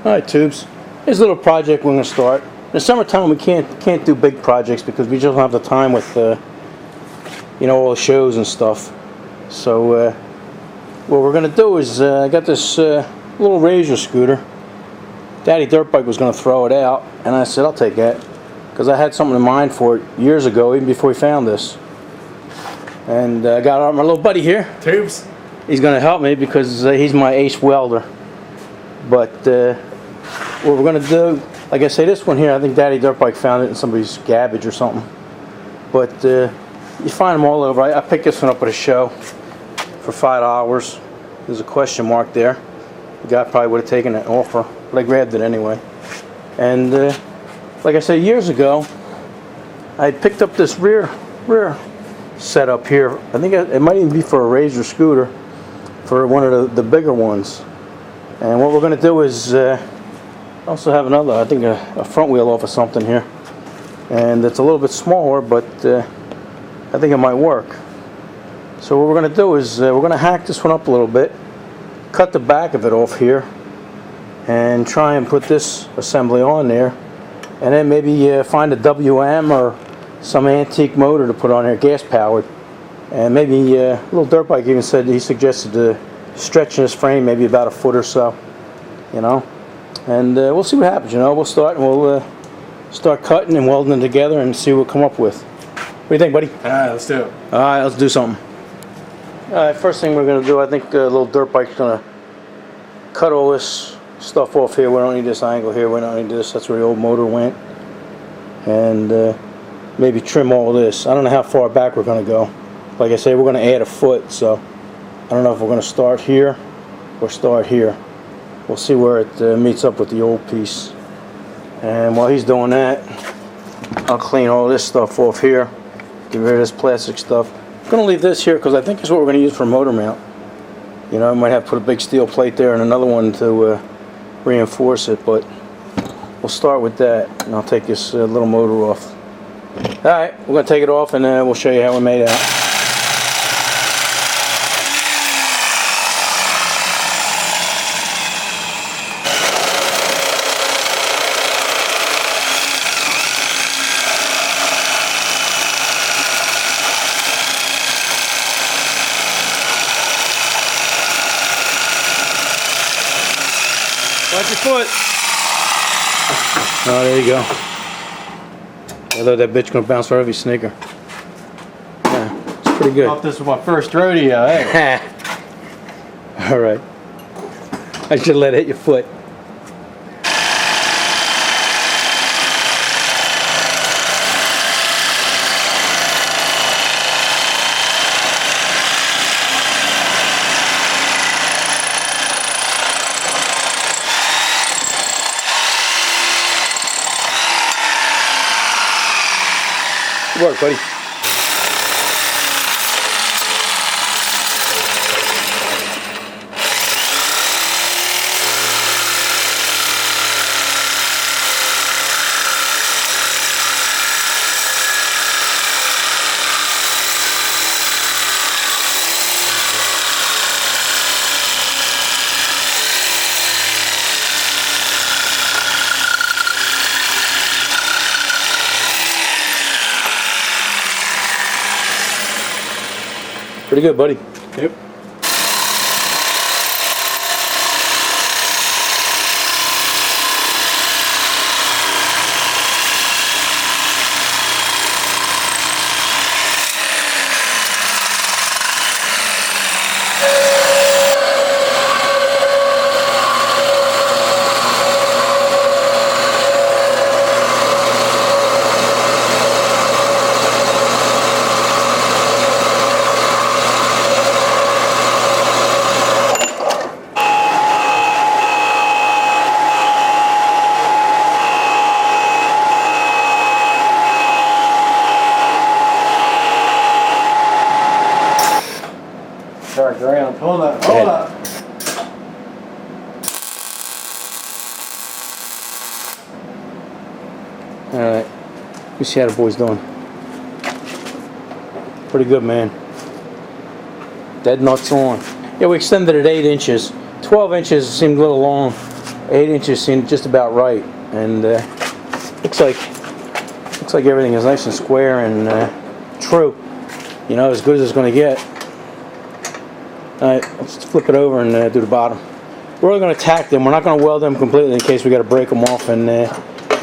Alright, tubes. Here's a little project we're going to start. In the summertime we can't do big projects because we just don't have the time with you know, all the shows and stuff. So what we're going to do is I got this little razor scooter. Daddy Dirtbike was going to throw it out, and I said I'll take that because I had something in mind for it years ago, even before we found this. And I got my little buddy here. Tubes. He's going to help me because he's my ace welder. But what we're going to do, like I say, this one here, I think Daddy Dirtbike found it in somebody's garbage or something. But you find them all over. I picked this one up at a show for $5. There's a question mark there. The guy probably would have taken an offer, but I grabbed it anyway. And like I said, years ago, I had picked up this rear setup here. I think it might even be for a razor scooter, for one of the bigger ones. And what we're going to do is also have another, I think a front wheel off of something here. And it's a little bit smaller, but I think it might work. So what we're going to do is we're going to hack this one up a little bit, cut the back of it off here, and try and put this assembly on there. And then maybe find a WM or some antique motor to put on there, gas powered. And maybe Lil Dirtbike even said he suggested stretching this frame maybe about a foot or so, you know. And we'll see what happens, you know. We'll start and we'll start cutting and welding it together and see what we'll come up with. What do you think, buddy? Alright, let's do it. Alright, let's do something. Alright, first thing we're going to do, I think Lil Dirtbike's going to cut all this stuff off here. We don't need this angle here. We don't need this. That's where the old motor went. And maybe trim all this. I don't know how far back we're going to go. Like I say, we're going to add a foot, so I don't know if we're going to start here or start here. We'll see where it meets up with the old piece. And while he's doing that, I'll clean all this stuff off here. Get rid of this plastic stuff. I'm going to leave this here because I think it's what we're going to use for a motor mount. You know, I might have to put a big steel plate there and another one to reinforce it, but we'll start with that. And I'll take this little motor off. Alright, we're going to take it off and we'll show you how we made it out. Watch your foot. Oh, there you go. I thought that bitch gonna bounce right off your sneaker. Yeah, it's pretty good. I thought this was my first rodeo, hey. Alright. I should let it hit your foot. Good work, buddy. Pretty good, buddy. Yep. Start around. Hold up. Hold up. Alright. You see how the boy's doing. Pretty good, man. Dead nuts on. Yeah, we extended it 8 inches. 12 inches seemed a little long. 8 inches seemed just about right, and looks like everything is nice and square and true. You know, as good as it's going to get. All right, let's flip it over and do the bottom. We're only going to tack them. We're not going to weld them completely in case we got to break them off and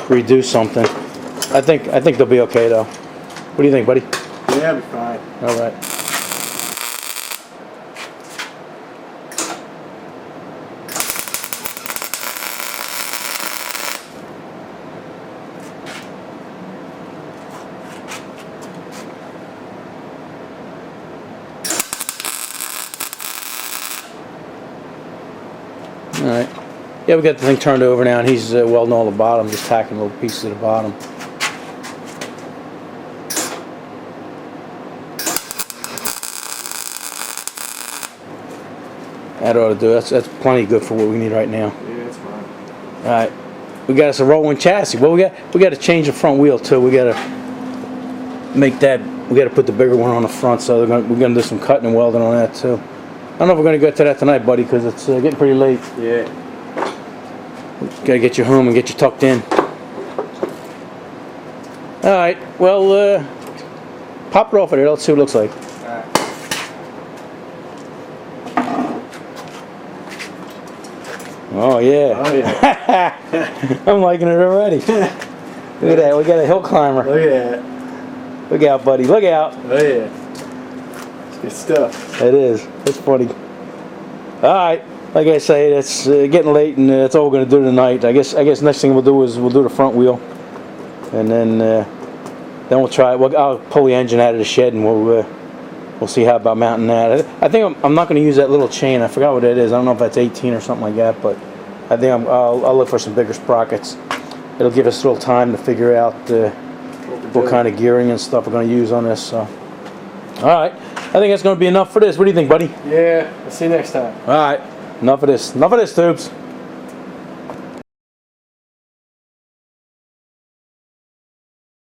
redo something. I think they'll be okay though. What do you think, buddy? Yeah, it'll be fine. All right. Alright. Yeah, we got the thing turned over now, and he's welding all the bottom, just tacking little pieces of the bottom. That ought to do it. That's plenty good for what we need right now. Yeah, it's fine. Alright. We got us a rolling chassis. Well, we got to change the front wheel too. We got to make that. We got to put the bigger one on the front, so we're gonna do some cutting and welding on that too. I don't know if we're going to go to that tonight, buddy, because it's getting pretty late. Yeah. Got to get you home and get you tucked in. Alright, well, pop it off of there. Let's see what it looks like. Alright. Oh, yeah. Oh, yeah. I'm liking it already. Look at that. We got a hill climber. Look at that. Look out, buddy. Look out. Oh, yeah. It's good stuff. It is. It's funny. Alright, like I say, it's getting late, and that's all we're going to do tonight. I guess next thing we'll do is we'll do the front wheel, and then we'll try it. I'll pull the engine out of the shed, and we'll see how about mounting that. I think I'm not going to use that little chain. I forgot what it is. I don't know if that's 18 or something like that, but I think I'll look for some bigger sprockets. It'll give us a little time to figure out what kind of gearing and stuff we're going to use on this. So, all right. I think that's going to be enough for this. What do you think, buddy? Yeah. I'll see you next time. All right. Enough of this. Enough of this, tubes.